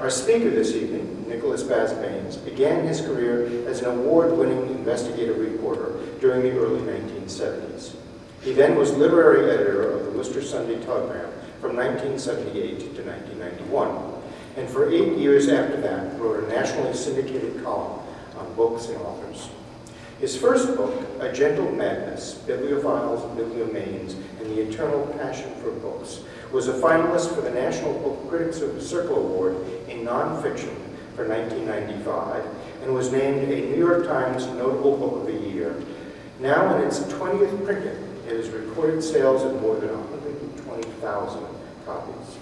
Our speaker this evening, Nicholas Basbanes, began his career as an award-winning investigative reporter during the early 1970s. He then was literary editor of the Worcester Sunday Telegram from 1978 to 1991, and for 8 years after that wrote a nationally syndicated column on books and authors. His first book, A Gentle Madness, Bibliophiles, Bibliomanes, and the Eternal Passion for Books, was a finalist for the National Book Critics Circle Award in Nonfiction for 1995 and was named a New York Times Notable Book of the Year. Now in its 20th printing, it has recorded sales of more than 120,000 copies.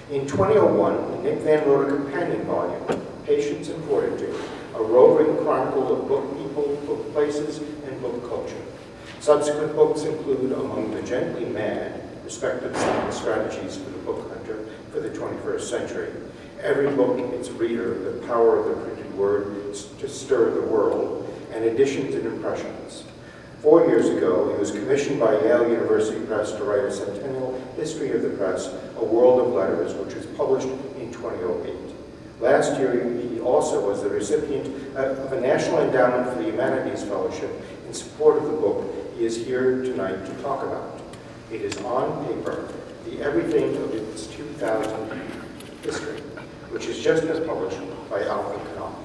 In 2001, Nick Van wrote a companion volume, Patience and Fortitude, a roving chronicle of book people, book places, and book culture. Subsequent books include Among the Gently Mad, Respective Science Strategies for the Book Hunter for the 21st Century. Every book, its reader, the power of the printed word to stir the world, and Editions and Impressions. 4 years ago, he was commissioned by Yale University Press to write a centennial history of the press, A World of Letters, which was published in 2008. Last year, he also was the recipient of a National Endowment for the Humanities Fellowship in support of the book he is here tonight to talk about. It is on paper, The Everything of its 2000 History, which has just been published by Alpha Canal.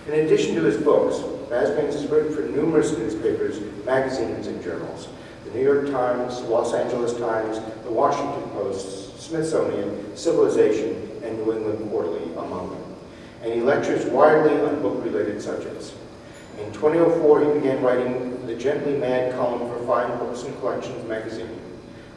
In addition to his books, Basbanes has written for numerous newspapers, magazines, and journals. The New York Times, Los Angeles Times, the Washington Post, Smithsonian, Civilization, and New England Quarterly, among them. And he lectures widely on book-related subjects. In 2004, he began writing the Gently Mad column for Fine Books and Collections magazine.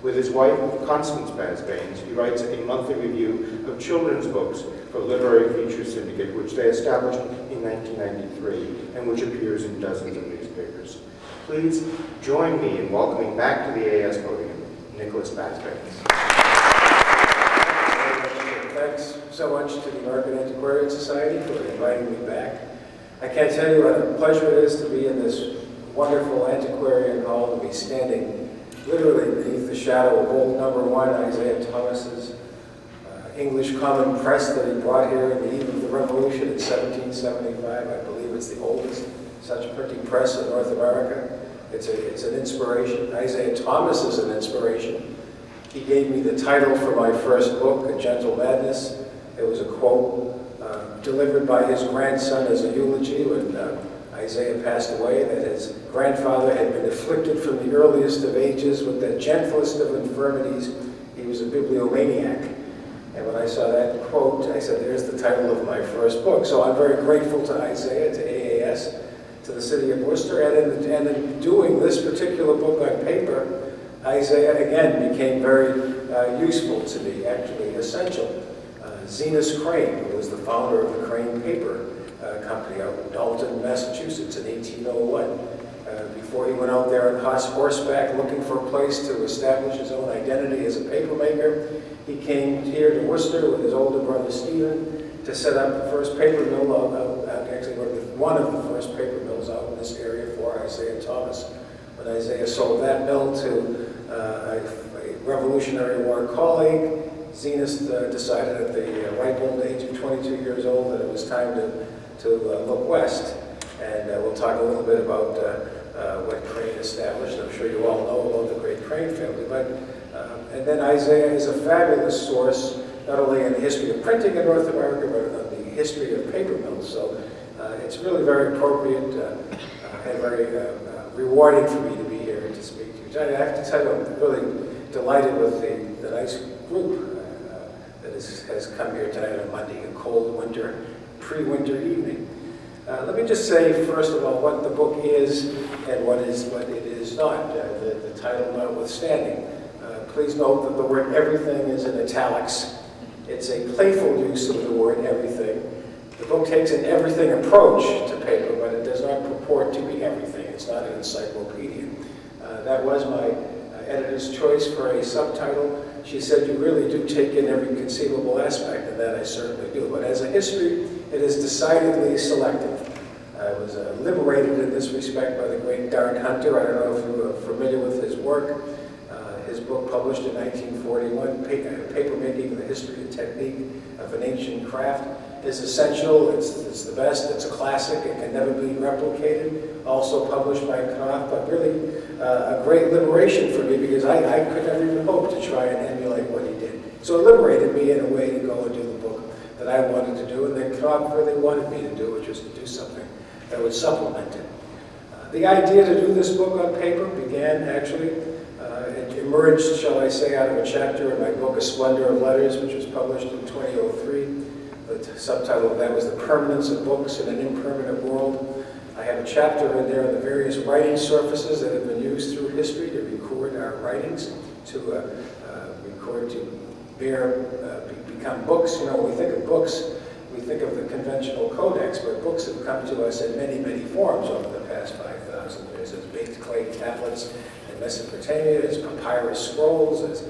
With his wife, Constance Basbanes, he writes a monthly review of children's books for Literary Feature Syndicate, which they established in 1993, and which appears in dozens of newspapers. Please join me in welcoming back to the AS podium, Nicholas Basbanes. Thanks so much to the American Antiquarian Society for inviting me back. I can't tell you what a pleasure it is to be in this wonderful antiquarian hall, to be standing literally beneath the shadow of old number 1, Isaiah Thomas's English Common Press that he brought here in the eve of the Revolution in 1775. I believe it's the oldest such printing press in North America. It's an inspiration. Isaiah Thomas is an inspiration. He gave me the title for my first book, A Gentle Madness. It was a quote delivered by his grandson as a eulogy when Isaiah passed away, that his grandfather had been afflicted from the earliest of ages with the gentlest of infirmities. He was a bibliomaniac. And when I saw that quote, I said, there's the title of my first book. So I'm very grateful to Isaiah, to AAS, to the city of Worcester, and in doing this particular book on paper, Isaiah, again, became very useful to me, actually essential. Zenas Crane, who was the founder of the Crane Paper Company out in Dalton, Massachusetts in 1801. Before he went out there on horseback looking for a place to establish his own identity as a papermaker, he came here to Worcester with his older brother Stephen to set up the first paper mill, actually one of the first paper mills out in this area for Isaiah Thomas. When Isaiah sold that mill to a Revolutionary War colleague, Zenas decided at the ripe old age of 22 years old that it was time to look west. And we'll talk a little bit about what Crane established. I'm sure you all know about the great Crane family. And then Isaiah is a fabulous source, not only in the history of printing in North America, but on the history of paper mills. So it's really very appropriate and very rewarding for me to be here to speak to you. I have to tell you, I'm really delighted with the nice group that has come here tonight on Monday, a cold winter, pre-winter evening. Let me just say, first of all, what the book is and what it is not, the title notwithstanding. Please note that the word everything is in italics. It's a playful use of the word everything. The book takes an everything approach to paper, but it does not purport to be everything. It's not an encyclopedia. That was my editor's choice for a subtitle. She said, you really do take in every conceivable aspect, and that I certainly do. But as a history, it is decidedly selective. I was liberated in this respect by the great Darn Hunter. I don't know if you are familiar with his work. his book published in 1941, Papermaking, The History and Technique of an Ancient Craft, is essential. It's the best. It's a classic. It can never be replicated. Also published by Knopf, but really a great liberation for me because I could never even hope to try and emulate what he did. So it liberated me in a way to go and do the book that I wanted to do and that Knopf really wanted me to do, which was to do something that would supplement it. The idea to do this book on paper began actually, it emerged, shall I say, out of a chapter in my book, A Splendor of Letters, which was published in 2003. The subtitle of that was The Permanence of Books in an Impermanent World. I have a chapter in there on the various writing surfaces that have been used through history to record our writings, to record, to become books. You know, when we think of books, we think of the conventional codex, but books have come to us in many, many forms over the past 5,000 years. As baked clay tablets in Mesopotamia, as papyrus scrolls, as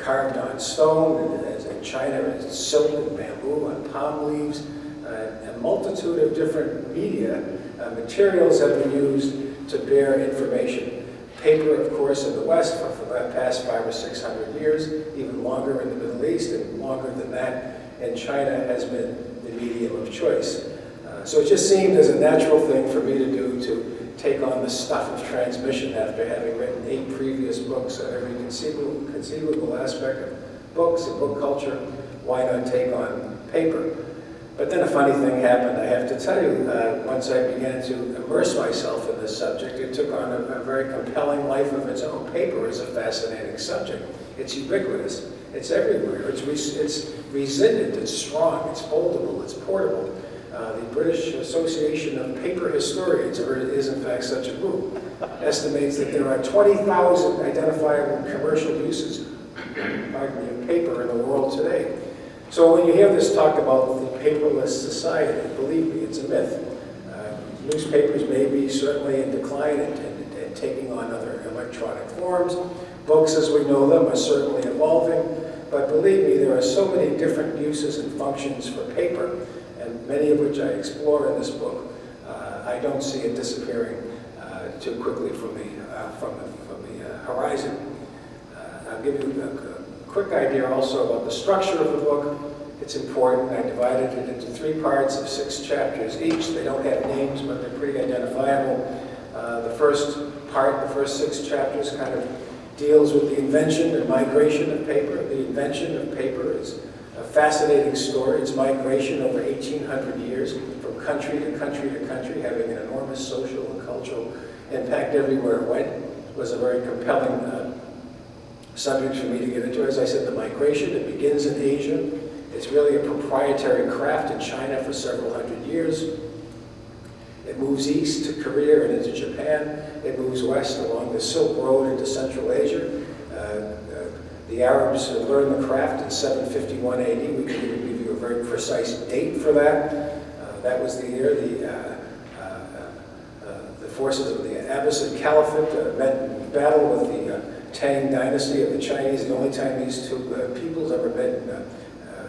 carved on stone, as in China, as silk and bamboo on palm leaves. A multitude of different media materials have been used to bear information. Paper, of course, in the West for the past 500 or 600 years, even longer in the Middle East, and longer than that in China has been the medium of choice. So it just seemed as a natural thing for me to do, to take on the stuff of transmission after having written 8 previous books on every conceivable aspect of books and book culture. Why not take on paper? But then a funny thing happened, I have to tell you. Once I began to immerse myself in this subject, it took on a very compelling life of its own. Paper is a fascinating subject. It's ubiquitous. It's everywhere. It's resilient. It's strong. It's foldable. It's portable. The British Association of Paper Historians, or is in fact such a group, estimates that there are 20,000 identifiable commercial uses of paper in the world today. So when you hear this talk about the paperless society, believe me, it's a myth. Newspapers may be certainly in decline and taking on other electronic forms. Books as we know them are certainly evolving, but believe me, there are so many different uses and functions for paper, and many of which I explore in this book. I don't see it disappearing too quickly from the horizon. I'll give you a quick idea also about the structure of the book. It's important. I divided it into 3 parts of 6 chapters each. They don't have names, but they're pretty identifiable. The first part, the first 6 chapters, kind of deals with the invention and migration of paper. The invention of paper is a fascinating story. Its migration over 1,800 years from country to country to country, having an enormous social and cultural impact everywhere it went, was a very compelling subject for me to get into. As I said, the migration, it begins in Asia. It's really a proprietary craft in China for several hundred years. It moves east to Korea and into Japan. It moves west along the Silk Road into Central Asia. The Arabs learned the craft in 751 AD. We can even give you a very precise date for that. That was the year the forces of the Abbasid Caliphate met in battle with the Tang dynasty of the Chinese. The only time these two peoples ever met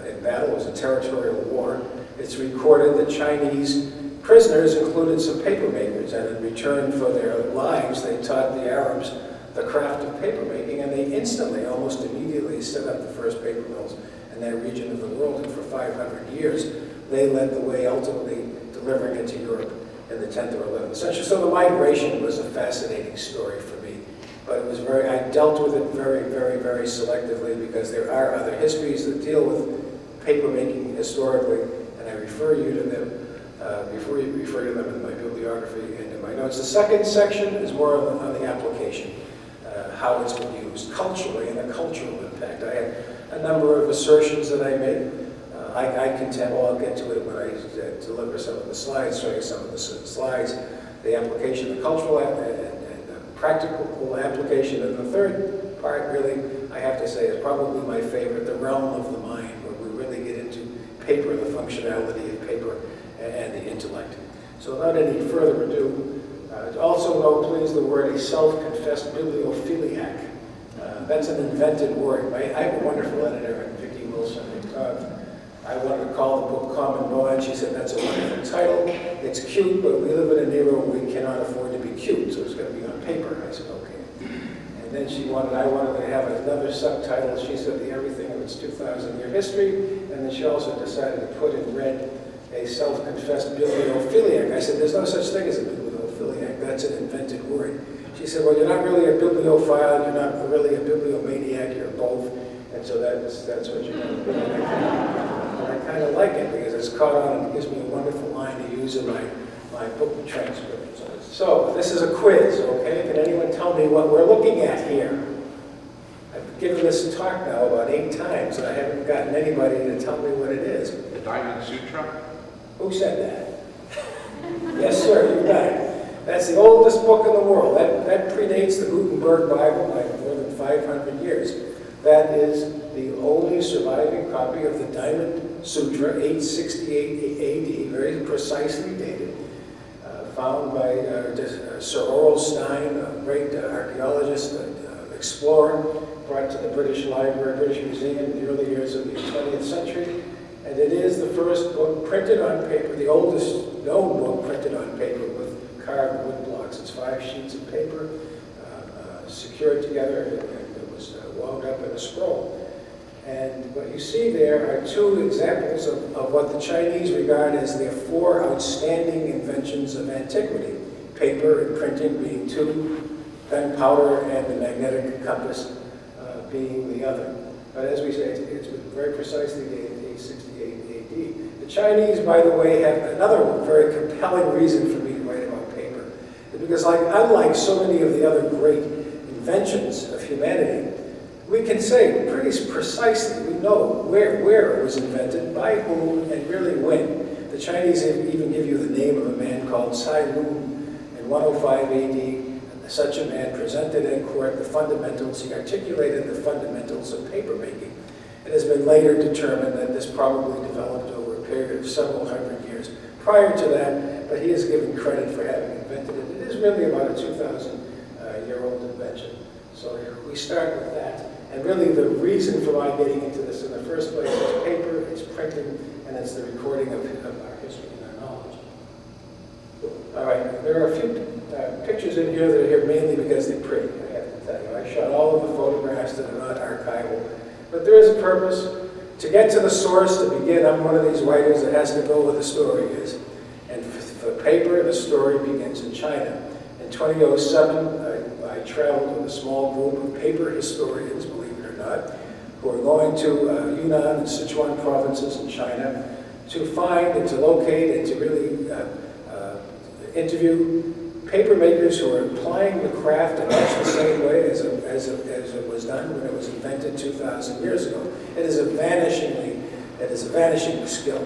in battle was a territorial war. It's recorded that Chinese prisoners included some paper makers, and in return for their lives, they taught the Arabs the craft of paper making, and they instantly, almost immediately, set up the first paper mills in that region of the world, and for 500 years, they led the way, ultimately delivering it to Europe in the 10th or 11th century. So the migration was a fascinating story for me, but it was I dealt with it very, very, very selectively, because there are other histories that deal with paper making historically, and I refer you to them. Refer to them in my bibliography and in my notes. The second section is more on the application, how it's been used culturally and the cultural impact. I have a number of assertions that I make. I contend, well, I'll get to it when I deliver some of the slides, show you some of the slides, the application, the cultural and the practical application. And the third part, really, I have to say, is probably my favorite, the realm of the mind, where we really get into paper, the functionality of paper, and the intellect. So without any further ado, also know, please, the word a self-confessed bibliophiliac. That's an invented word. I have a wonderful editor, Vicki Wilson. I wanted to call the book Common Bond. She said, that's a wonderful title. It's cute, but we live in an era where we cannot afford to be cute, so it's going to be on paper. I said, okay. And then I wanted to have another subtitle. She said the everything of its 2,000-year history, and then she also decided to put in red a self-confessed bibliophiliac. I said, there's no such thing as a bibliophiliac. That's an invented word. She said, well, you're not really a bibliophile, you're not really a bibliomaniac, you're both. And so that's what you're going to be. And I kind of like it because it's caught on and it gives me a wonderful line to use in my book transcript. So this is a quiz, okay? Can anyone tell me what we're looking at here? I've given this talk now about 8 times, and I haven't gotten anybody to tell me what it is. The Diamond Sutra? Who said that? Yes, sir, you got it. That's the oldest book in the world. That predates the Gutenberg Bible by more than 500 years. That is the only surviving copy of the Diamond Sutra, 868 AD, very precisely dated, found by Sir Oral Stein, a great archaeologist, explorer, brought to the British Library, British Museum in the early years of the 20th century. And it is the first book printed on paper, the oldest known book printed on paper with carved wood blocks. It's 5 sheets of paper secured together, and it was wound up in a scroll. And what you see there are 2 examples of what the Chinese regard as their 4 outstanding inventions of antiquity. Paper and printing being 2, gunpowder and the magnetic compass being the other. But as we say, it's very precisely dated 868 AD. The Chinese, by the way, have another very compelling reason for me to write about paper. Because unlike so many of the other great inventions of humanity, we can say pretty precisely, we know where it was invented, by whom, and really when. The Chinese even give you the name of a man called Cai Lun in 105 AD. Such a man presented at court the fundamentals, he articulated the fundamentals of paper making. It has been later determined that this probably developed over a period of several hundred years prior to that, but he is given credit for having invented it. It is really about a 2,000-year-old invention. So we start with that. And really the reason for my getting into this in the first place is paper, it's printing, and it's the recording of our history and our knowledge. All right, there are a few pictures in here that are here mainly because they're pretty, I have to tell you. I shot all of the photographs that are not archival. But there is a purpose. To get to the source, to begin, I'm one of these writers that has to go where the story is. And for paper, the story begins in China. In 2007, I traveled with a small group of paper historians, believe it or not, who are going to Yunnan and Sichuan provinces in China to find and to locate and to really interview paper makers who are applying the craft in much the same way as it was done when it was invented 2,000 years ago. It is a vanishing skill.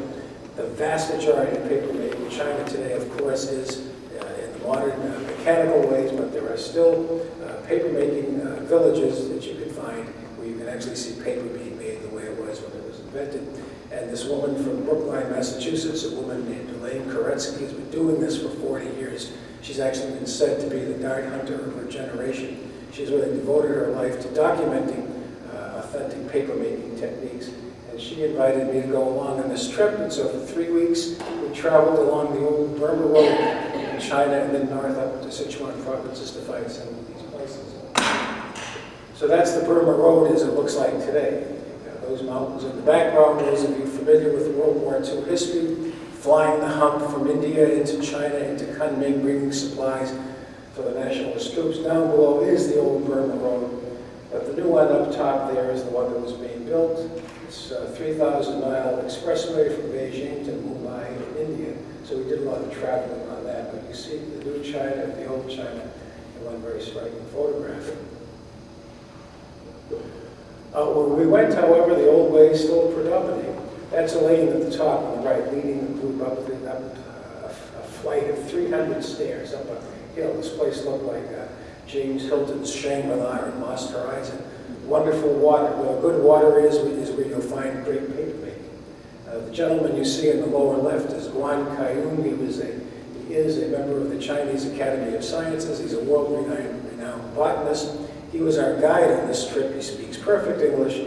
The vast majority of paper making in China today, of course, is in the modern mechanical ways, but there are still paper-making villages that you can find where you can actually see paper being made the way it was when it was invented. And this woman from Brookline, Massachusetts, a woman named Elaine Koretsky, has been doing this for 40 years. She's actually been said to be the dart hunter of her generation. She's really devoted her life to documenting authentic paper-making techniques. And she invited me to go along on this trip, and so for 3 weeks, we traveled along the old Burma Road in China and then north up to Sichuan provinces to find some of these places. So that's the Burma Road as it looks like today. Those mountains in the background, those of you familiar with World War II history, flying the hump from India into China, into Kunming, bringing supplies for the nationalist troops. Down below is the old Burma Road. But the new one up top there is the one that was being built. It's a 3,000-mile expressway from Beijing to Mumbai in India. So we did a lot of traveling on that. But you see the new China, the old China, in one very striking photograph. When we went, however, the old way is still predominating. That's Elaine at the top on the right, leading the group up a flight of 300 stairs up a hill. This place looked like James Hilton's Shangri-La or Lost Horizon. Wonderful water. Where good water is where you'll find great paper making. The gentleman you see in the lower left is Guan Kaiyun. He is a member of the Chinese Academy of Sciences. He's a world-renowned botanist. He was our guide on this trip. He speaks perfect English.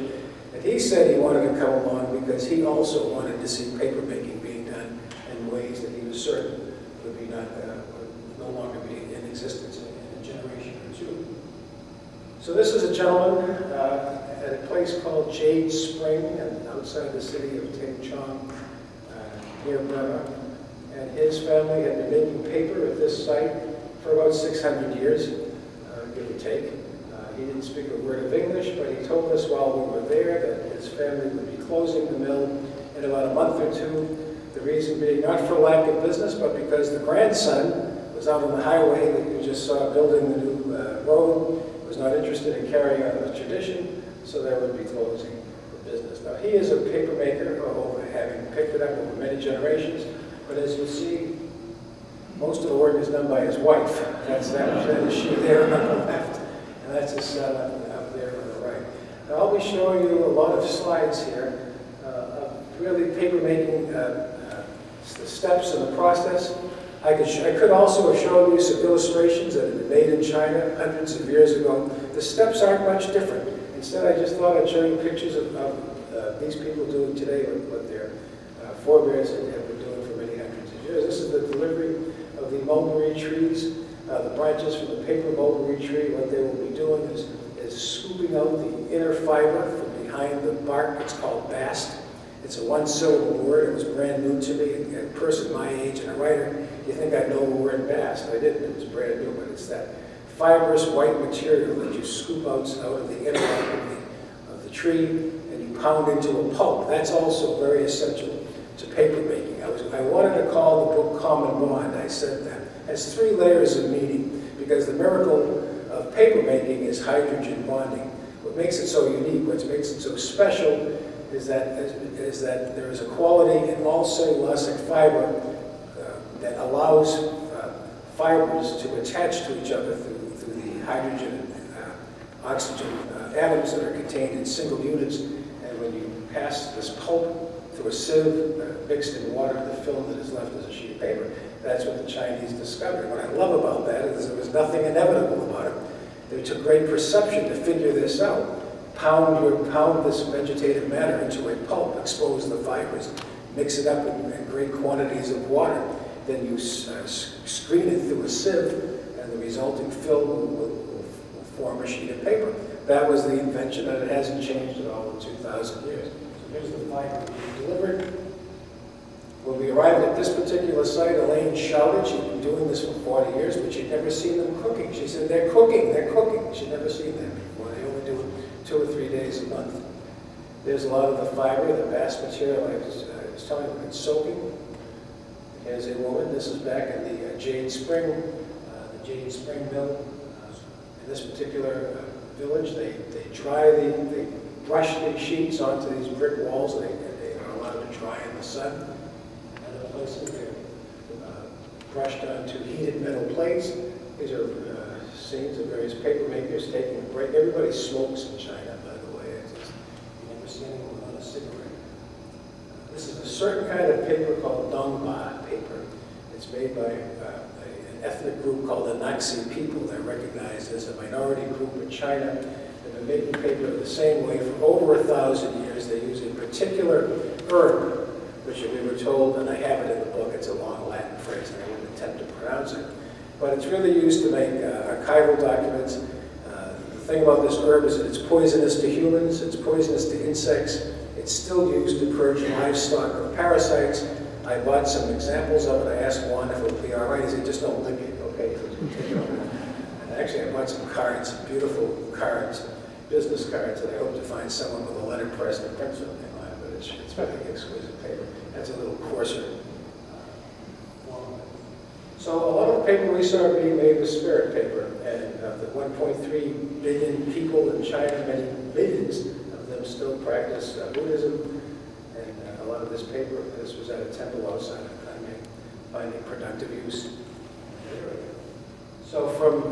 And he said he wanted to come along because he also wanted to see paper making being done in ways that he was certain would no longer be in existence in a generation or two. So this is a gentleman at a place called Jade Spring, and outside the city of Taichung, near Burma. And his family had been making paper at this site for about 600 years, give or take. He didn't speak a word of English, but he told us while we were there that his family would be closing the mill in about a month or two. The reason being not for lack of business, but because the grandson was out on the highway that you just saw building the new road, was not interested in carrying on the tradition, so they would be closing the business. Now, he is a paper maker, having picked it up over many generations, but as you'll see, most of the work is done by his wife. That is she there on the left, and that's his son up there on the right. Now, I'll be showing you a lot of slides here of really paper making, the steps in the process. I could also have shown you some illustrations that had been made in China hundreds of years ago. The steps aren't much different. Instead, I just thought I'd show you pictures of these people doing today what their forebears have been doing for many hundreds of years. This is the delivery of the mulberry trees, the branches from the paper mulberry tree. What they will be doing is scooping out the inner fiber from behind the bark. It's called bast. It's a one-syllable word. It was brand new to me. A person my age and a writer, you think I know the word bast. I didn't. It was brand new, but it's that fibrous white material that you scoop out of the inner bark of the tree and you pound into a pulp. That's also very essential to paper making. I wanted to call the book Common Bond. I said that. It has 3 layers of meaning because the miracle of paper making is hydrogen bonding. What makes it so unique, what makes it so special is that there is a quality in all cellulosic fiber that allows fibers to attach to each other through the hydrogen and oxygen atoms that are contained in single units. And when you pass this pulp through a sieve mixed in water, the film that is left is a sheet of paper. That's what the Chinese discovered. What I love about that is there was nothing inevitable about it. They took great perception to figure this out. Pound this vegetative matter into a pulp, expose the fibers, mix it up in great quantities of water. Then you screen it through a sieve, and the resulting film will form a sheet of paper. That was the invention, and it hasn't changed at all in 2,000 years. So here's the fiber being delivered. When we arrived at this particular site, Elaine shouted. She'd been doing this for 40 years, but she'd never seen them cooking. She said, they're cooking. She'd never seen them before. They only do it 2 or 3 days a month. There's a lot of the fiber, the bast material I was telling you, it's soaking. Here's a woman. This is back in the Jade Spring mill. In this particular village, they brush the sheets onto these brick walls. They are allowed to dry in the sun. And other places, they're brushed onto heated metal plates. These are scenes of various paper makers taking a break. Everybody smokes in China, by the way. You never see anyone without a cigarette. This is a certain kind of paper called Dongba paper. It's made by an ethnic group called the Naxi people. They're recognized as a minority group in China. They've been making paper the same way for over 1,000 years. They use a particular herb, which we were told, and I have it in the book. It's a long Latin phrase, and I wouldn't attempt to pronounce it. But it's really used to make archival documents. The thing about this herb is that it's poisonous to humans, it's poisonous to insects. It's still used to purge livestock of parasites. I bought some examples of it. I asked Juan if it would be all right. He said, just don't lick it, okay? And actually, I bought some cards, beautiful cards, business cards, and I hope to find someone with a letterpress to print something on it, but it's really exquisite paper. That's a little coarser. So a lot of the paper we saw being made was spirit paper, and of the 1.3 billion people in China, many millions of them still practice Buddhism, and a lot of this paper, this was at a temple outside of Kunming, finding productive use. So from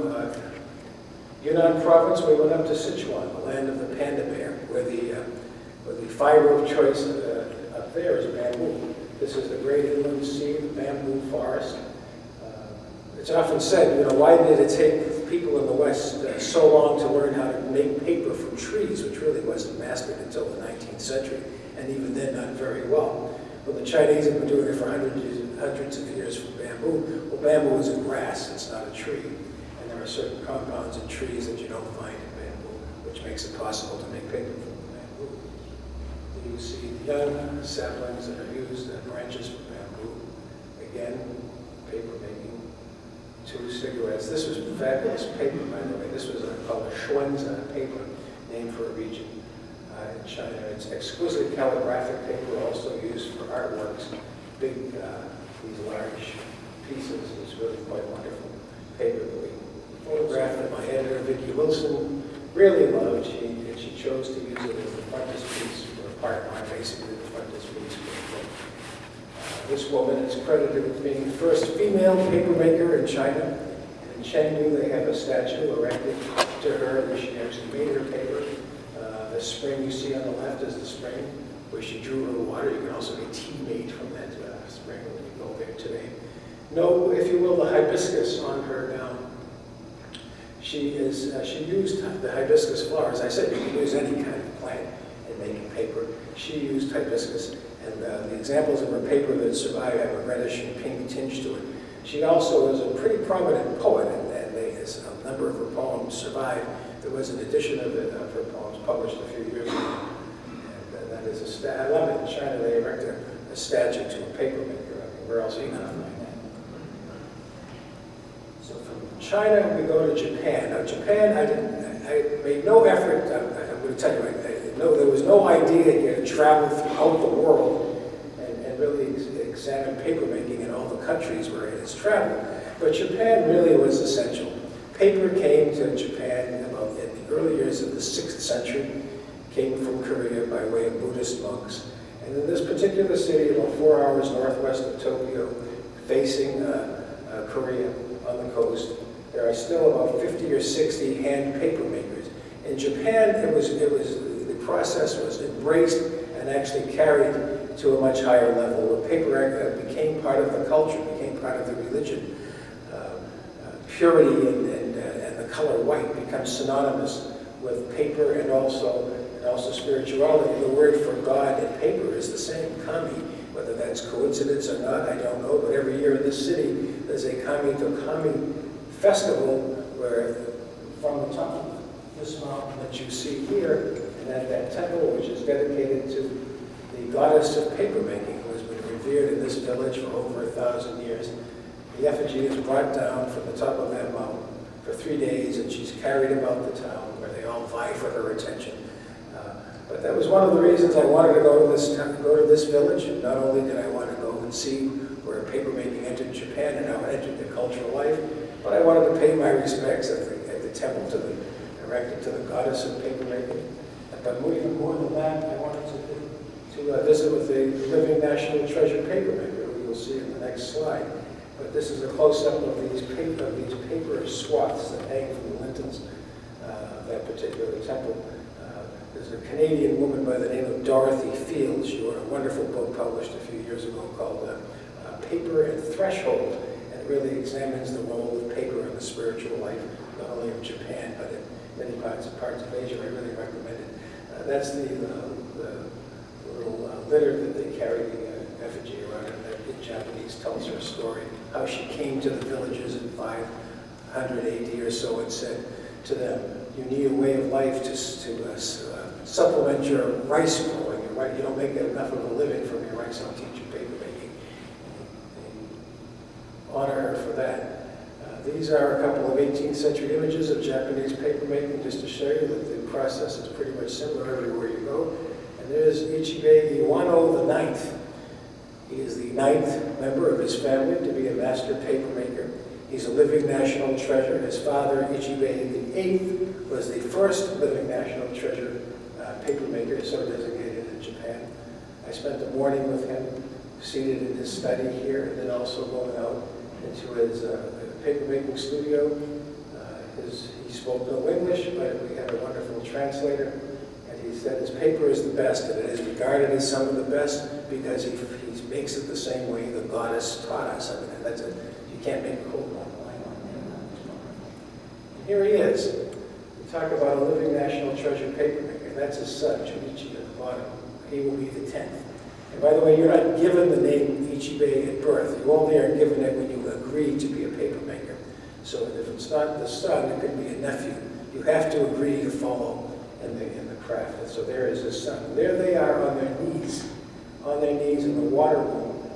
Yunnan province, we went up to Sichuan, the land of the panda bear, where the fiber of choice up there is bamboo. This is the great inland sea, the bamboo forest. It's often said, why did it take people in the West so long to learn how to make paper from trees, which really wasn't mastered until the 19th century, and even then not very well. Well, the Chinese have been doing it for hundreds of years from bamboo. Well, bamboo is a grass, it's not a tree. And there are certain compounds in trees that you don't find in bamboo. which makes it possible to make paper from the bamboo. You see the young saplings that are used, branches from bamboo. Again, paper making. 2 cigarettes. This was fabulous paper, by the way. This was called a Xuanza paper, named for a region in China. It's exquisite calligraphic paper, also used for artworks. Big, these large pieces. It's really quite wonderful paper that we photographed that my editor, Vicki Wilson, really loved. She chose to use it as the frontispiece, or part, basically the frontispiece for the book. This woman is credited with being the first female paper maker in China. In Chengdu, they have a statue erected to her where she actually made her paper. The spring you see on the left is the spring where she drew her water. You can also get tea made from that spring when you go there today. No, if you will, the hibiscus on her gown. She used the hibiscus flowers. I said you can use any kind of plant in making paper. She used hibiscus, and the examples of her paper that survive have a reddish and pink tinge to it. She also was a pretty prominent poet, and a number of her poems survive. There was an edition of her poems published a few years ago, and that is I love it. In China, they erect a statue to a paper maker. I mean, where else are you going to find that? So from China, we go to Japan. Now, Japan, I made no effort. I'm going to tell you, there was no idea here to travel throughout the world and really examine paper making in all the countries where it has traveled. But Japan really was essential. Paper came to Japan about in the early years of the 6th century, came from Korea by way of Buddhist monks. And in this particular city, about 4 hours northwest of Tokyo, facing Korea on the coast, there are still about 50 or 60 hand paper makers. In Japan, the process was embraced and actually carried to a much higher level, where paper became part of the culture, became part of the religion. Purity and the color white becomes synonymous with paper and also spirituality. The word for God in paper is the same, kami. Whether that's coincidence or not, I don't know, but every year in this city, there's a kami to kami festival where from the top of this mountain that you see here, and at that temple, which is dedicated to the goddess of papermaking, who has been revered in this village for over 1,000 years. The effigy is brought down from the top of that mountain for 3 days, and she's carried about the town where they all vie for her attention. But that was one of the reasons I wanted to go to this village. Not only did I want to go and see where papermaking entered Japan and how it entered the cultural life, but I wanted to pay my respects at the temple erected to the goddess of papermaking. But even more than that, I wanted to visit with the living national treasure papermaker, who you'll see in the next slide. But this is a close-up of these paper swaths that hang from the lintels of that particular temple. There's a Canadian woman by the name of Dorothy Fields. She wrote a wonderful book published a few years ago called Paper and Threshold, and it really examines the role of paper in the spiritual life, not only of Japan, but in many parts of Asia. I really recommend it. That's the little litter that they carry the effigy around, and that in Japanese tells her story, how she came to the villages in 500 AD or so and said to them, you need a way of life to supplement your rice growing. You don't make enough of a living from your rice. I'll teach you paper making. Honor her for that. These are a couple of 18th century images of Japanese paper making, just to show you that the process is pretty much similar everywhere you go. And there's Ichibei Iwano the Ninth. He is the 9th member of his family to be a master paper maker. He's a living national treasure. His father, Ichibei the Eighth, was the first living national treasure paper maker, so designated in Japan. I spent the morning with him, seated in his study here, and then also going out into his paper-making studio. He spoke no English, but we had a wonderful translator, and he said his paper is the best, and it is regarded as some of the best because he makes it the same way the goddess taught us. I mean, that's you can't make a cold one. And here he is. We talk about a living national treasure paper maker. That's his son, Junichi, at the bottom. He will be the 10th. And by the way, you're not given the name Ichibei at birth. You only are given it when you agree to be a paper maker. So if it's not the son, it could be a nephew. You have to agree to follow in the craft. And so there is his son. There they are on their knees in the water room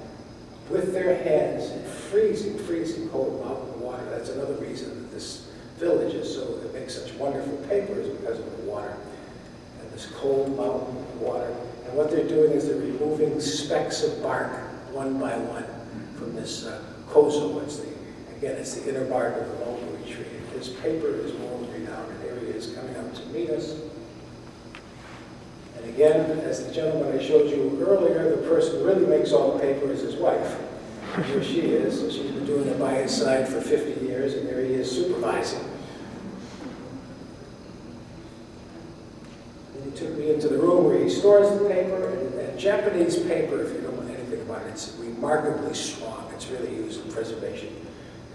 with their hands in freezing cold mountain water. That's another reason that this village is so, it makes such wonderful paper, is because of the water and this cold mountain water. And what they're doing is they're removing specks of bark one by one from this kozo. It's the inner bark of the mulberry tree. His paper is world renowned, and here he is coming up to meet us. And again, as the gentleman I showed you earlier, the person who really makes all the paper is his wife. And here she is. She's been doing it by his side for 50 years, and there he is supervising. And he took me into the room where he stores the paper, and Japanese paper, if you don't know anything about it, it's remarkably strong. It's really used in preservation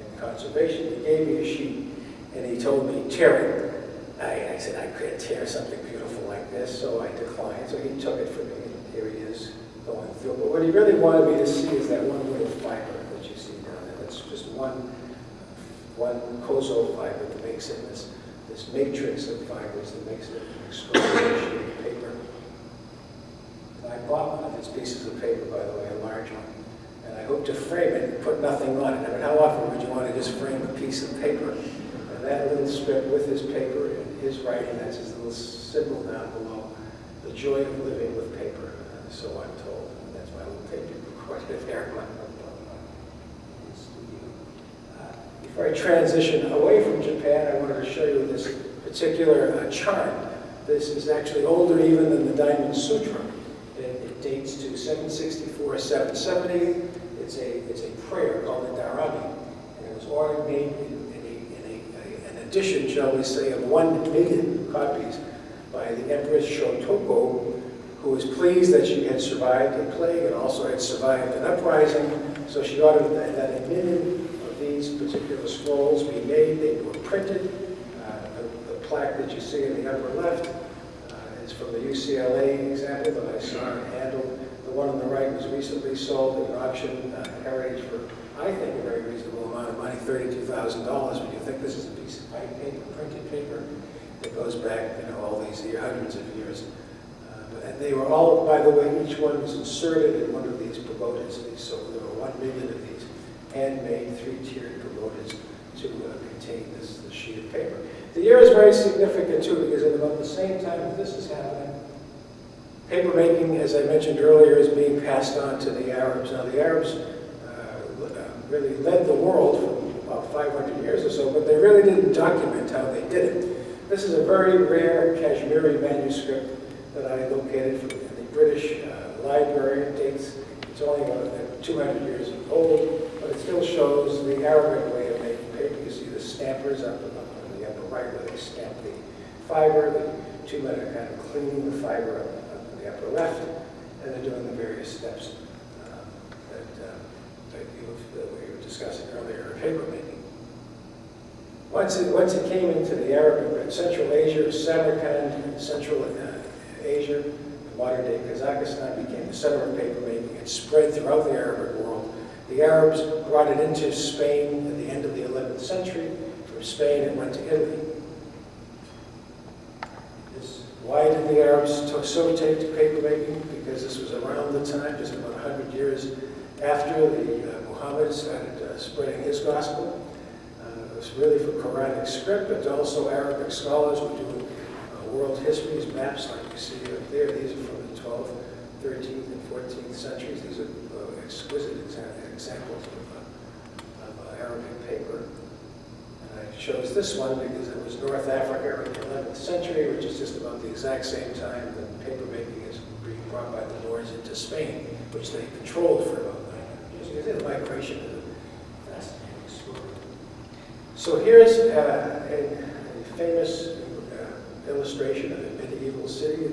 and conservation. He gave me a sheet, and he told me, tear it. I said, I couldn't tear something beautiful like this, so I declined. So he took it from me, and here he is going through. But what he really wanted me to see is that one little fiber that you see down there. That's just one kozo fiber that makes it this matrix of fibers that makes it an extraordinary sheet of paper. And I bought one of his pieces of paper, by the way, a large one. And I hope to frame it and put nothing on it. I mean, how often would you want to just frame a piece of paper? And that little strip with his paper and his writing, that's his little symbol down below. The joy of living with paper, so I'm told. And that's my little paper recorded there. Before I transition away from Japan, I wanted to show you this particular charm. This is actually older even than the Diamond Sutra. It dates to 764, 770. It's a prayer called the Dharani. And it was ordered made in an edition, shall we say, of 1 million copies by the Empress Shotoko, who was pleased that she had survived a plague and also had survived an uprising. So she ordered that 1 million of these particular scrolls be made. They were printed. The plaque that you see in the upper left is from the UCLA example that I saw and handled. The one on the right was recently sold at an auction heritage for, I think, a very reasonable amount of money, $32,000. When you think this is a piece of white paper, printed paper, that goes back, all these years, hundreds of years. And they were all, by the way, each one was inserted in one of these pagodas. So there were 1 million of these handmade 3-tiered pagodas to contain this sheet of paper. The year is very significant too, because at about the same time that this is happening, paper making, as I mentioned earlier, is being passed on to the Arabs. Now the Arabs really led the world for about 500 years or so, but they really didn't document how they did it. This is a very rare Kashmiri manuscript that I located from the British Library. It's only about 200 years old, but it still shows the Arabic way of making paper. You see the stampers up on the upper right where they stamp the fiber. The two men are kind of cleaning the fiber up on the upper left, and they're doing the various steps that we were discussing earlier of paper making. Once it came into the Arabic, Central Asia, Samarkand, Central Asia, modern-day Kazakhstan became the center of paper making. It spread throughout the Arabic world. The Arabs brought it into Spain at the end of the 11th century. From Spain, it went to Italy. Why did the Arabs so take to paper making? Because this was around the time, just about 100 years after Muhammad started spreading his gospel. It was really for Quranic script, but also Arabic scholars were doing world histories, maps like you see up there. These are from the 12th, 13th, and 14th centuries. These are exquisite examples of Arabic paper. And I chose this one because it was North Africa in the 11th century, which is just about the exact same time that paper making is being brought by the Moors into Spain, which they controlled for about 900 years. The migration is a fascinating story. So here's a famous illustration of a medieval city,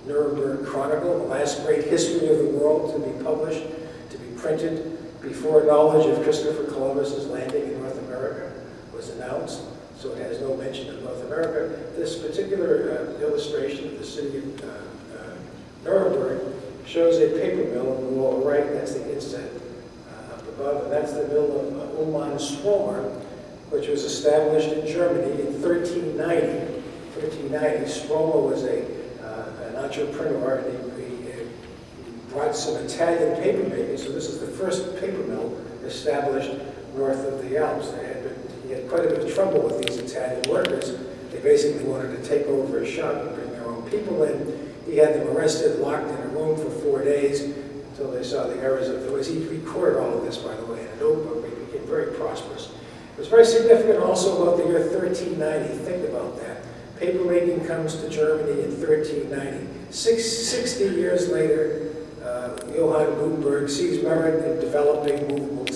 the Nuremberg Chronicle, the last great history of the world to be published, to be printed before knowledge of Christopher Columbus's landing in North America was announced, so it has no mention of North America. This particular illustration of the city of Nuremberg shows a paper mill on the wall right. That's the inset up above, and that's the mill of Ullmann Stromer, which was established in Germany in 1390. 1390, Stromo was an entrepreneur, and he brought some Italian paper making. So this is the first paper mill established north of the Alps. He had quite a bit of trouble with these Italian workers. They basically wanted to take over his shop and bring their own people in. He had them arrested, locked in a room for 4 days until they saw the errors of the ways. He recorded all of this, by the way, in a notebook. He became very prosperous. It was very significant also about the year 1390. Think about that. Papermaking comes to Germany in 1390. 60 years later, Johann Gutenberg sees merit in developing movable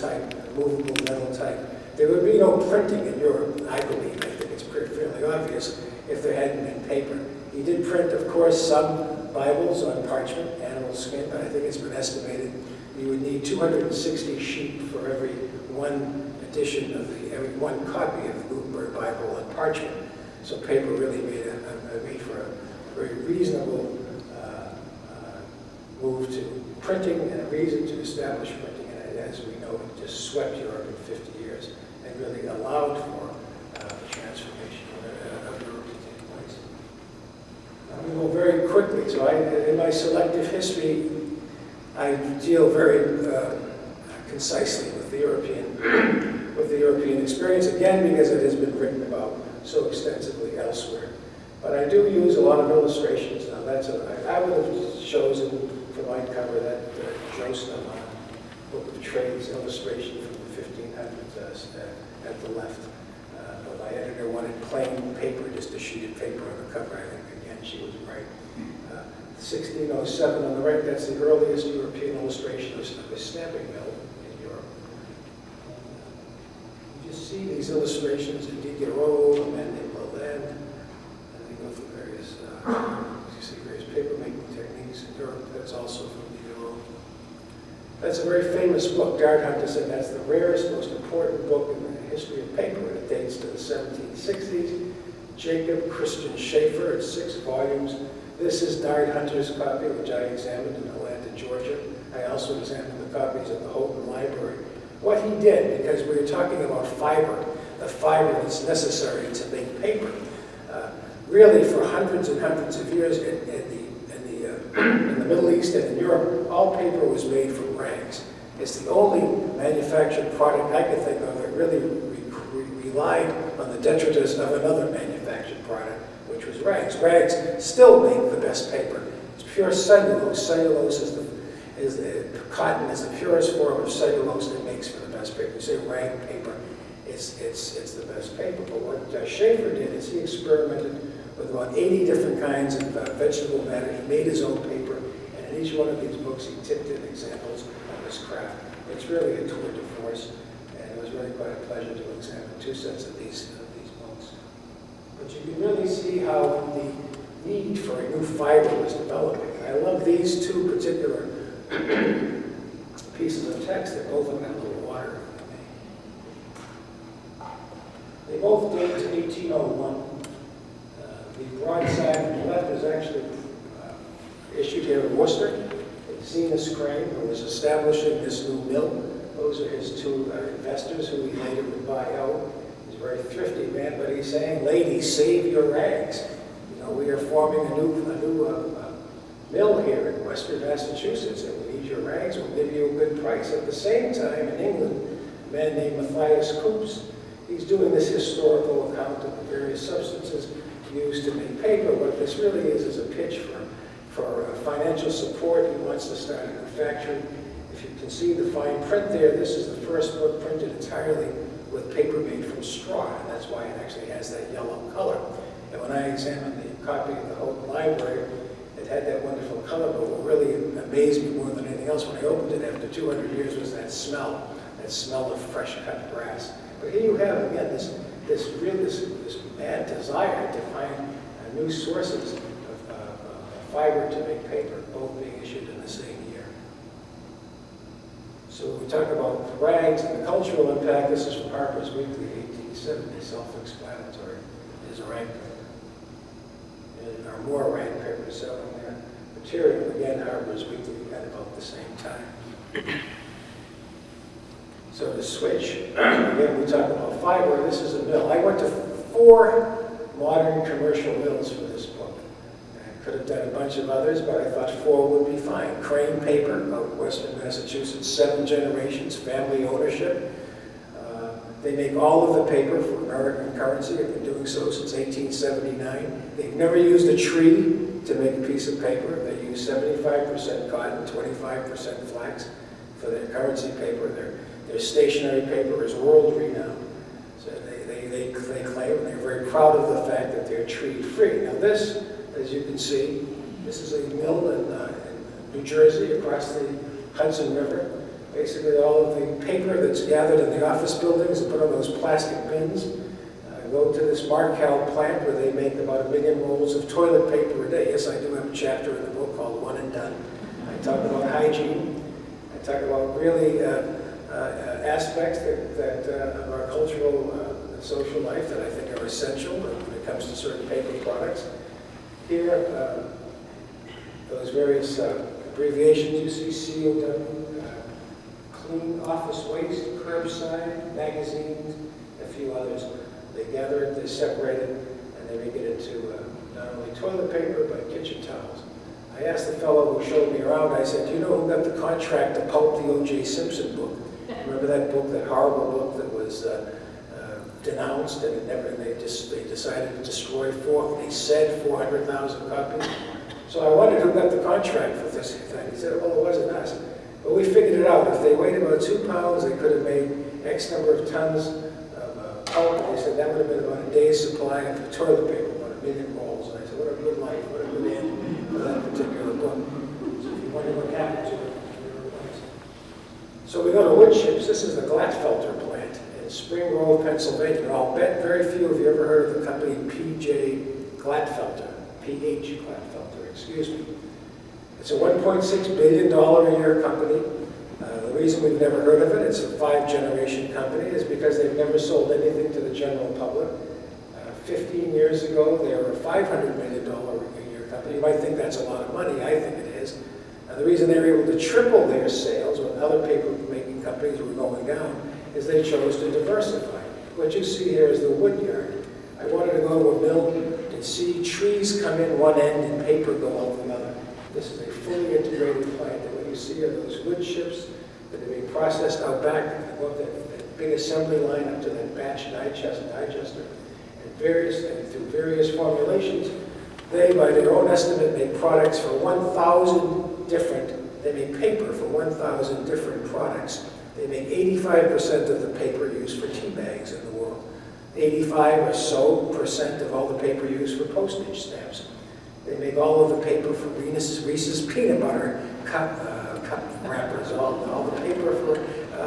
metal type. There would be no printing in Europe, I believe. I think it's fairly obvious if there hadn't been paper. He did print, of course, some Bibles on parchment, animal skin, but I think it's been estimated you would need 260 sheep for every one edition of every one copy of the Gutenberg Bible on parchment. So paper really made for a very reasonable move to printing and a reason to establish printing. And as we know, it just swept Europe in 50 years and really allowed for the transformation of Europe to take place. I'm going to go very quickly. So in my selective history, I deal very concisely with the European experience, again, because it has been written about so extensively elsewhere. But I do use a lot of illustrations. Now, I would have chosen for my cover that Joestam Book of Trades illustration from the 1500s at the left. But my editor wanted plain paper, just a sheet of paper on the cover. I think, again, she was right. 1607 on the right, that's the earliest European illustration of a stamping mill in Europe. You just see these illustrations in Diderot, and in Berlin, and they go through various, you see various paper-making techniques in Europe. That's also from Diderot. That's a very famous book. Dart Hunter said that's the rarest, most important book in the history of paper, and it dates to the 1760s. Jacob Christian Schaefer, it's 6 volumes. This is Dart Hunter's copy, which I examined in Atlanta, Georgia. I also examined the copies at the Houghton Library. What he did, because we were talking about fiber, the fiber that's necessary to make paper, really for hundreds and hundreds of years in the Middle East and in Europe, all paper was made from rags. It's the only manufactured product I could think of that really relied on the detritus of another manufactured product, which was rags. Rags still make the best paper. It's pure cellulose. Cellulose cotton is the purest form of cellulose that makes for the best paper. You say rag paper, it's the best paper. But what Schaefer did is he experimented with about 80 different kinds of vegetable matter. He made his own paper, and in each one of these books he tipped in examples of his craft. It's really a tour de force, and it was really quite a pleasure to examine 2 sets of these books. But you can really see how the need for a new fiber was developing. And I love these 2 particular pieces of text that both have got a little water in them. They both date to 1801. The broadside on the left is actually issued here in Worcester. Zenas Crane, who was establishing this new mill. Those are his 2 investors who he later would buy out. He's a very thrifty man, but he's saying, ladies, save your rags. You know, we are forming a new mill here in Western Massachusetts, and we need your rags. We'll give you a good price. At the same time, in England, a man named Matthias Coops, he's doing this historical account of the various substances used to make paper. What this really is a pitch for financial support. He wants to start a new factory. If you can see the fine print there, this is the first book printed entirely with paper made from straw, and that's why it actually has that yellow color. And when I examined the copy of the Houghton Library, it had that wonderful color, but what really amazed me more than anything else when I opened it after 200 years was that smell of fresh cut grass. But here you have, again, this mad desire to find new sources of fiber to make paper, both being issued in the same year. So when we talk about rags and the cultural impact, this is from Harper's Weekly, 1870, self-explanatory. It is a rag paper. There are more rag papers selling their material. Again, Harper's Weekly at about the same time. So to switch, again, we talk about fiber. This is a mill. I went to 4 modern commercial mills for this book. I could have done a bunch of others, but I thought 4 would be fine. Crane Paper out of Western Massachusetts, 7 generations, family ownership. They make all of the paper for American currency. They've been doing so since 1879. They've never used a tree to make a piece of paper. They use 75% cotton, 25% flax for their currency paper. Their stationery paper is world renowned. So they claim, and they're very proud of the fact that they're tree-free. Now this, as you can see, this is a mill in New Jersey across the Hudson River. Basically all of the paper that's gathered in the office buildings and put on those plastic bins go to this Markel plant where they make about 1 million rolls of toilet paper a day. Yes, I do have a chapter in the book called One and Done. I talk about hygiene. I talk about really aspects of our cultural and social life that I think are essential when it comes to certain paper products. Here, those various abbreviations you see, COW, clean office waste, curbside, magazines, a few others. They gather it, they separate it, and they make it into not only toilet paper, but kitchen towels. I asked the fellow who showed me around, I said, do you know who got the contract to pulp the O.J. Simpson book? Remember that book, that horrible book that was denounced, and they decided to destroy they said 400,000 copies? So I wondered who got the contract for this thing. He said, well, it wasn't us. But we figured it out. If they weighed about 2 pounds, they could have made X number of tons of pulp. They said that would have been about a day's supply of toilet paper, about 1 million rolls. And I said, what a good life, what a good end for that particular book. So if you wonder what happened to it, so we go to wood chips. This is the Glatfelter plant in Spring Grove, Pennsylvania. And I'll bet very few of you ever heard of the company P.J. Glatfelter, P.H. Glatfelter, excuse me. It's a $1.6 billion a year company. The reason we've never heard of it, it's a 5-generation company, is because they've never sold anything to the general public. 15 years ago, they were a $500 million a year company. You might think that's a lot of money. I think it is. The reason they were able to triple their sales when other paper-making companies were going down is they chose to diversify. What you see here is the wood yard. I wanted to go to a mill and see trees come in one end and paper go out the other. This is a fully integrated plant, and what you see are those wood chips that are being processed out back, and go up that big assembly line up to that batch digester, and through various formulations, they, by their own estimate, make products for 1,000 different, they make paper for 1,000 different products. They make 85% of the paper used for tea bags in the world. 85% or so of all the paper used for postage stamps. They make all of the paper for Reese's peanut butter cup wrappers, all the paper for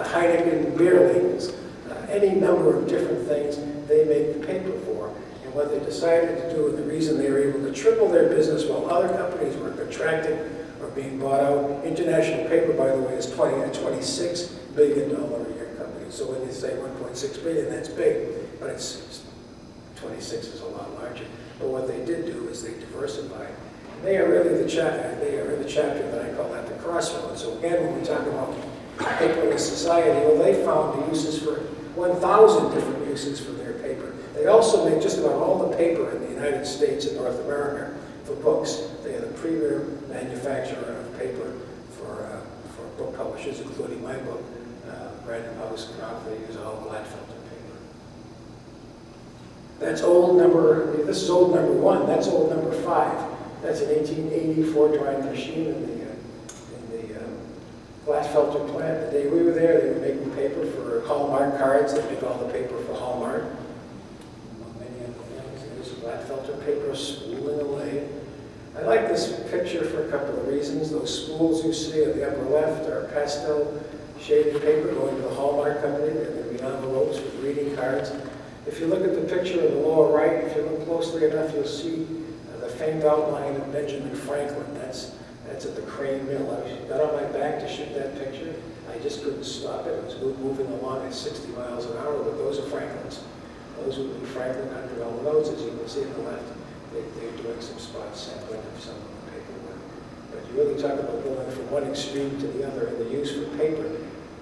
Heineken beer labels, any number of different things they make the paper for. And what they decided to do, and the reason they were able to triple their business while other companies were contracting or being bought out, International Paper, by the way, is a $26 billion a year company. So when you say 1.6 billion, that's big, but it's 26 is a lot larger. But what they did do is they diversified. And they are really the chapter. They are in the chapter that I call at the crossroads. So again, when we talk about paperless society, well, they found uses for 1,000 different uses for their paper. They also make just about all the paper in the United States and North America for books. They are the premier manufacturer of paper for book publishers, including my book, Random House and Crop. They use all Glatfelter paper. That's old number, this is old number 1, that's old number 5. That's an 1884 drying machine in the Glatfelter plant. The day we were there, they were making paper for Hallmark cards. They make all the paper for Hallmark. Many other things. There's Glatfelter paper spooling away. I like this picture for a couple of reasons. Those spools you see on the upper left are pastel shaded paper going to the Hallmark company. They're going to be envelopes with greeting cards. If you look at the picture in the lower right, if you look closely enough, you'll see the faint outline of Benjamin Franklin. That's at the Crane Mill. I got on my back to shoot that picture. I just couldn't stop it. It was moving along at 60 miles an hour, but those are Franklin's. Those would be Franklin $100 notes, as you can see on the left. They're doing some spot sampling of some of the paperwork. But you really talk about going from one extreme to the other in the use for paper.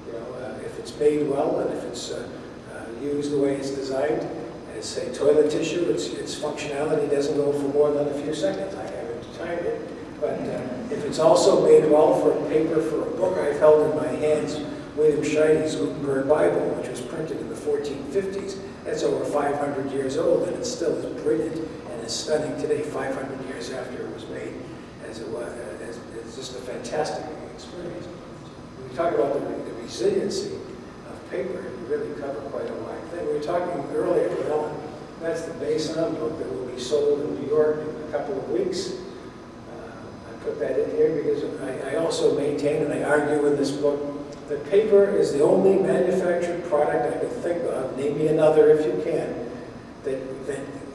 You know, if it's made well and if it's used the way it's designed, it's, say, toilet tissue, its functionality doesn't go for more than a few seconds. I haven't timed it. But if it's also made well for paper for a book, I've held in my hands William Scheide's Gutenberg Bible, which was printed in the 1450s. That's over 500 years old, and it still is brilliant and is stunning today, 500 years after it was made, as it was. It's just a fantastic experience. When we talk about the resiliency of paper, you really cover quite a wide thing. We were talking earlier with Ellen. That's the Basbanes book that will be sold in New York in a couple of weeks. I put that in here because I also maintain, and I argue in this book, that paper is the only manufactured product I can think of, name me another if you can, that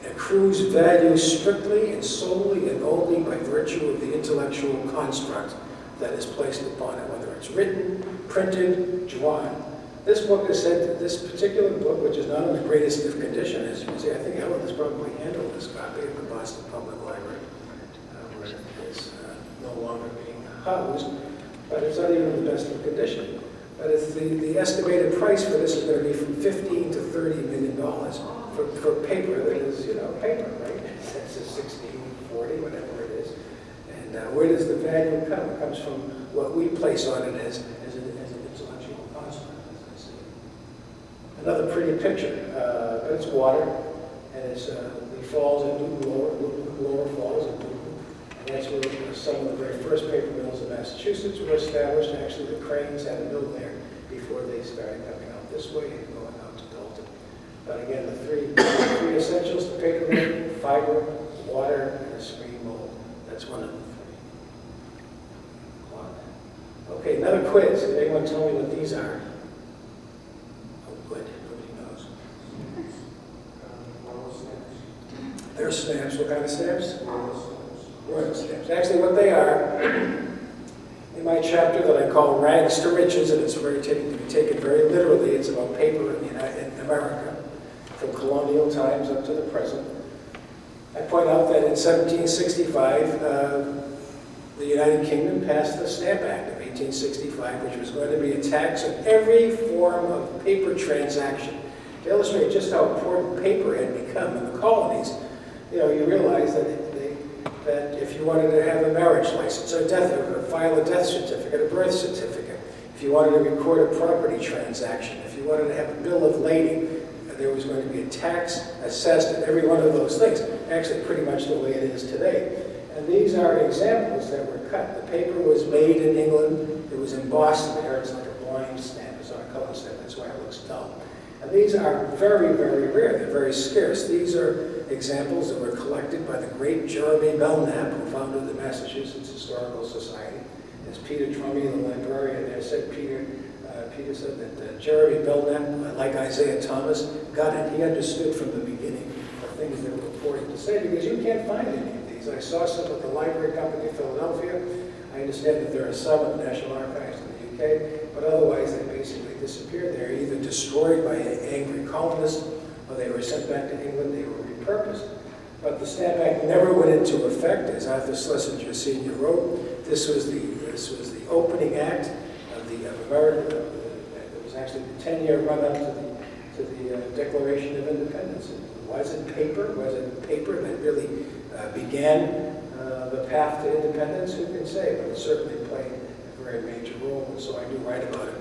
accrues value strictly and solely and only by virtue of the intellectual construct that is placed upon it, whether it's written, printed, drawn. This book is said, this particular book, which is not in the greatest of condition, as you can see, I think Ellen has probably handled this copy at the Boston Public Library, where it is no longer being housed, but it's not even in the best of condition. But it's the estimated price for this is going to be from $15 to $30 million for paper that is, you know, paper, right? It's a 16, 40, whatever it is. And where does the value come? It comes from what we place on it as an intellectual construct, as I say. Another pretty picture, but it's water, and it's the falls into lower falls into. And that's where some of the very first paper mills in Massachusetts were established. Actually, the Cranes had a mill there before they started coming out this way and going out to Dalton. But again, the three essentials to paper making: fiber, water, and a screen mold. That's one of the three. Okay, another quiz. Can anyone tell me what these are? Oh, good. Nobody knows. They're stamps. What kind of stamps? Royal stamps. Actually, what they are, in my chapter that I call Rags to Riches, and it's very to be taken very literally, it's about paper in America, from colonial times up to the present. I point out that in 1765, the United Kingdom passed the Stamp Act of 1865, which was going to be a tax on every form of paper transaction. To illustrate just how important paper had become in the colonies, you know, you realize that if you wanted to have a marriage license or death, or file a death certificate, a birth certificate, if you wanted to record a property transaction, if you wanted to have a bill of lading, there was going to be a tax assessed on every one of those things. Actually, pretty much the way it is today. And these are examples that were cut. The paper was made in England. It was embossed there. It's like a blind stamp. It's not a color stamp. That's why it looks dull. And these are very, very rare. They're very scarce. These are examples that were collected by the great Jeremy Belknap, who founded the Massachusetts Historical Society. As Peter Trummey, the librarian there, said, Peter said that Jeremy Belknap, like Isaiah Thomas, got it. He understood from the beginning the things that were important to say, because you can't find any of these. I saw some at the Library Company of Philadelphia. I understand that there are some at the National Archives in the UK, but otherwise they basically disappeared. They're either destroyed by angry colonists, or they were sent back to England. They were repurposed. But the Stamp Act never went into effect, as Arthur Schlesinger Sr. wrote. This was the opening act of America. It was actually the 10-year run-up to the Declaration of Independence. Was it paper? Was it paper that really began the path to independence? Who can say? But it certainly played a very major role, and so I do write about it